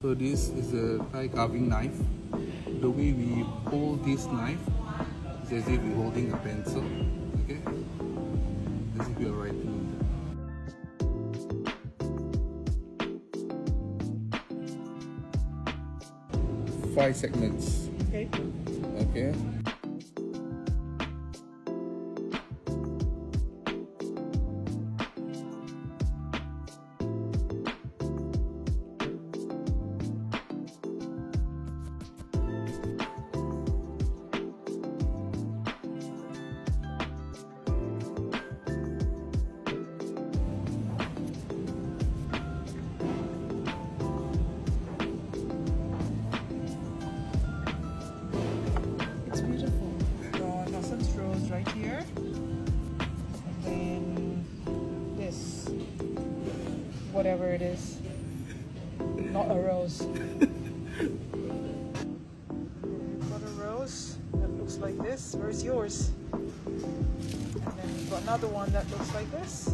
So this is a Thai carving knife. The way we hold this knife is as if we're holding a pencil. Okay? As if you're writing. 5 segments. Okay. Okay. It's beautiful. The Nelson's rose right here. And then this. Whatever it is. Not a rose. We've got a rose that looks like this. Where's yours? And then we've got another one that looks like this.